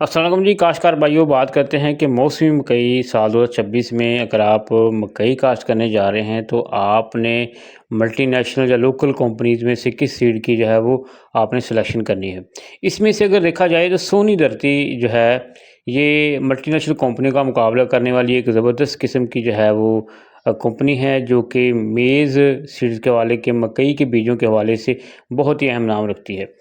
अस्सलाम वालेकुम जी, काश्तकार भाइयों, बात करते हैं कि मौसमी मकई साल 2026 में अगर आप मकई काश्त करने जा रहे हैं तो आपने मल्टीनेशनल या लोकल कंपनीज़ में से किस सीड की जो है वो आपने सिलेक्शन करनी है। इसमें से अगर देखा जाए तो सोनी धरती जो है ये मल्टीनेशनल कंपनियों का मुकाबला करने वाली एक ज़बरदस्त किस्म की जो है वो कंपनी है, जो कि मेज़ सीड्स के हवाले के मकई के बीजों के हवाले से बहुत ही अहम नाम रखती है।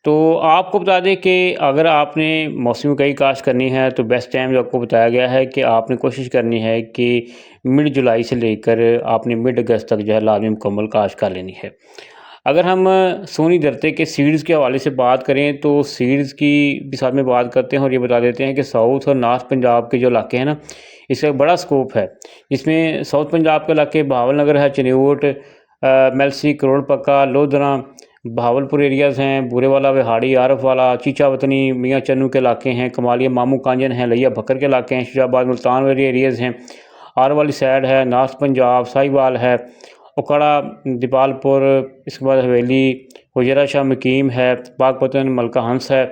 तो आपको बता दें कि अगर आपने मौसमी कई काश्त करनी है तो बेस्ट टाइम जो आपको बताया गया है कि आपने कोशिश करनी है कि मिड जुलाई से लेकर आपने मिड अगस्त तक जो है लाजमी मुकम्मल काश्त कर लेनी है। अगर हम सोनी धरती के सीड्स के हवाले से बात करें तो सीड्स की भी साथ में बात करते हैं और ये बता देते हैं कि साउथ और नॉर्थ पंजाब के जो इलाके हैं ना, इसका एक बड़ा स्कोप है। इसमें साउथ पंजाब के इलाके बहावलनगर है, चिन्योट, मेलसी, करोड़ पक्का, लोधरा, बहावलपुर एरियाज़ हैं, बूरेवाला, विहाड़ी, आरफ वाला, चीचा वतनी, मियाँ चन्नू के इलाके हैं, कमालिया, मामू कांजन हैं, लिया भक्कर के इलाके हैं, शुजाबाद, मुल्तान वाली एरियाज़ हैं, आर वाली साइड है, नॉर्थ पंजाब, साहिवाल है, उकाड़ा, दीपालपुर, इसके बाद हवेली, हुजरा शाह मकीम है, पाकपतन, मलका हंस है,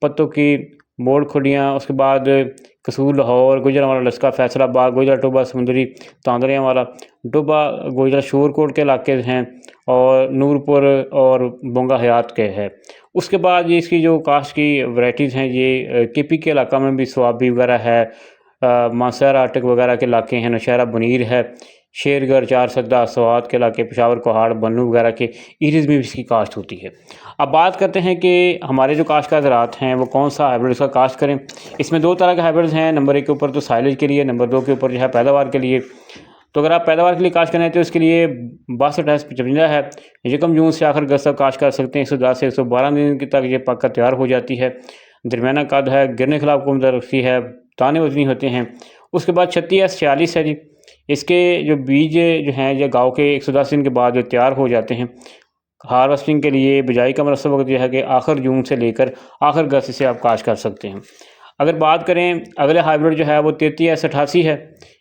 पत्तों की मोड़ खुडियाँ, उसके बाद कसूर, लाहौर, गुजरांवाला, लस्का, फैसलाबाद, गुजरा टोबा, समुंदरी, तांदरियाँ वाला, डोबा, गुजरा शोरकोट के इलाके हैं और नूरपुर और बोंगा हयात के है। उसके बाद ये इसकी जो काश्त की वैराइटीज़ हैं ये केपी के इलाका में भी स्वाबी वगैरह है, मानसर आटक वगैरह के इलाके हैं, नौशहरा बनीर है, शेरगढ़, चारसद्दा, स्वात के इलाके, पेशावर, कोहाड़, बन्नू वगैरह के एरियाज़ में भी इसकी काश्त होती है। अब बात करते हैं कि हमारे जो काश्त का ज़रात हैं वो कौन सा हाइब्रिड इसका काश्त करें। इसमें दो तरह के हाइब्रिड्स हैं, नंबर 1 के ऊपर तो साइलेज के लिए, नंबर 2 के ऊपर जो है पैदावार के लिए। तो अगर आप पैदावार के लिए काश्त करना है तो इसके लिए 62-55 है, यकम जून से आखिर अगस्त तक काश्त कर सकते हैं। 110 से 112 दिन तक ये पक कर तैयार हो जाती है। दरमियाना कद है, गिरने के खिलाफ कमज़ोर रखती है, दाने वजनी होते हैं। उसके बाद 36S46 है जी। इसके जो बीज जो हैं ये गाँव के 110 दिन के बाद जो तैयार हो जाते हैं। हार्वेस्टिंग के लिए बिजाई का मुनस्सब वक्त यह है कि आखिर जून से लेकर आखिर अगस्त से आप काश्त कर सकते हैं। अगर बात करें अगले हाइब्रिड जो है वो 33S88 है,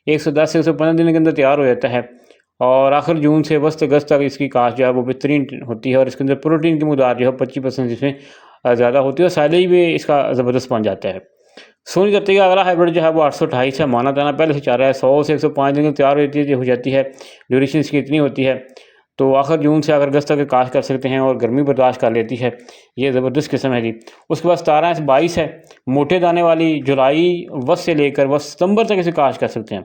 110 से 115 दिन के अंदर तैयार हो जाता है और आखिर जून से वस्त अगस्त तक इसकी काश्त जो है वो बेहतरीन होती है और इसके अंदर प्रोटीन की मकदार जो है 25% इसमें ज़्यादा होती है और साइलेज भी इसका ज़बरदस्त बन जाता है। सोनी धरती का अगला हाइब्रिड जो है वो 828 है, माना दाना पहले से चाह रहा है, 100 से 105 दिन में तैयार हो जाती है, ड्यूरेशन इसकी इतनी होती है। तो आखिर जून से आखिर अगस्त तक काश्त कर सकते हैं और गर्मी बर्दाश्त कर लेती है। ये ज़बरदस्त किस्म है जी। उसके बाद 17S22 है, मोटे दाने वाली, जुलाई वस्त से लेकर वस्त सितंबर तक इसे काश्त कर सकते हैं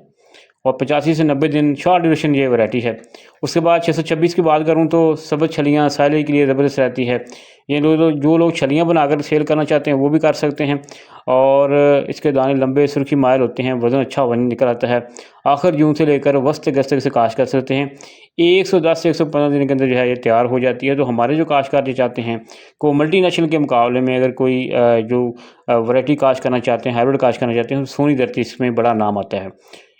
और 85 से 90 दिन शॉर्ट ड्यूरेशन ये वैरायटी है। उसके बाद 626 की बात करूँ तो सब्ज़ छलियाँ साइलेज के लिए ज़बरदस्त रहती है। ये जो लोग छलियाँ बनाकर सेल करना चाहते हैं वो भी कर सकते हैं और इसके दाने लंबे सुर्खी माइल होते हैं, वज़न अच्छा निकल आता है। आखिर जून से लेकर वस्त अगस्त तक इसे काश्त कर सकते हैं। 110 से 115 दिन के अंदर जो है ये तैयार हो जाती है। तो हमारे जो काश्तकार जो चाहते हैं को मल्टीनेशनल के मुकाबले में अगर कोई जो वैरायटी काश्त करना चाहते हैं, हाइब्रिड काश्त करना चाहते हैं, तो सोनी धरती इसमें बड़ा नाम आता है।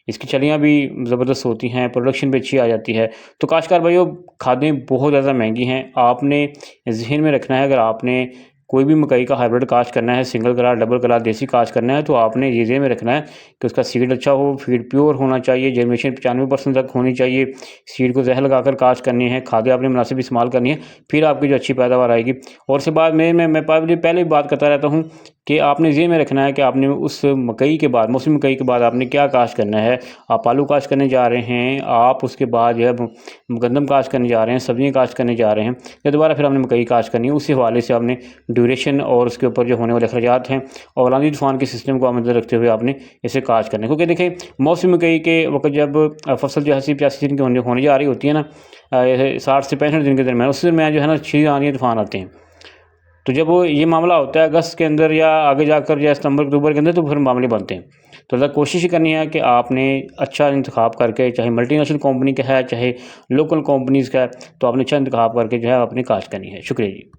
इसकी छलियाँ भी ज़बरदस्त होती हैं, प्रोडक्शन भी अच्छी आ जाती है। तो काश्तकार भाइयों, खादें बहुत ज़्यादा महंगी हैं, आपने ज़हन में रखना है अगर आपने कोई भी मकई का हाइब्रिड काश्त करना है, सिंगल क्रास, डबल क्रास, देसी काश्त करना है, तो आपने ये ज़हन में रखना है कि उसका सीड अच्छा हो, फीड प्योर होना चाहिए, जर्मिनेशन 95% तक होनी चाहिए, सीड को जहर लगाकर काश्त करनी है, खादें आपने मुनासिब इस्तेमाल करनी है, फिर आपकी जो अच्छी पैदावार आएगी। और उसके बाद मैं पहले भी बात करता रहता हूँ कि आपने ज़हन में रखना है कि आपने उस मकई के बाद, मौसमी मकई के बाद आपने क्या काश्त करना है। आप आलू काश्त करने जा रहे हैं, आप उसके बाद जो है गंदम काश्त करने जा रहे हैं, सब्जियाँ काश्त करने जा रहे हैं, या दोबारा फिर आपने मकई काश्त करनी है, उसी हवाले से आपने ड्यूरेशन और उसके ऊपर जो होने वाले अखराजात हैं और आंधी तूफ़ान के सिस्टम को मद्देनज़र रखते हुए आपने इसे काश्त करना है। क्योंकि देखिए मौसमी मकई के वक्त जब फसल जो है 80-85 दिन की होने जा रही होती है ना, 60 से 65 दिन के दरमियान, उस दरमियान जो है ना शीत आंधी तूफ़ान आते हैं। तो जब वो ये मामला होता है अगस्त के अंदर या आगे जाकर या सितंबर अक्टूबर के अंदर, तो फिर मामले बनते हैं। तो ज़रा कोशिश करनी है कि आपने अच्छा इंतखाब करके, चाहे मल्टीनेशनल कंपनी का है, चाहे लोकल कंपनीज़ का है, तो आपने अच्छा इंतखाब करके जो है अपनी काश्त करनी है। शुक्रिया जी।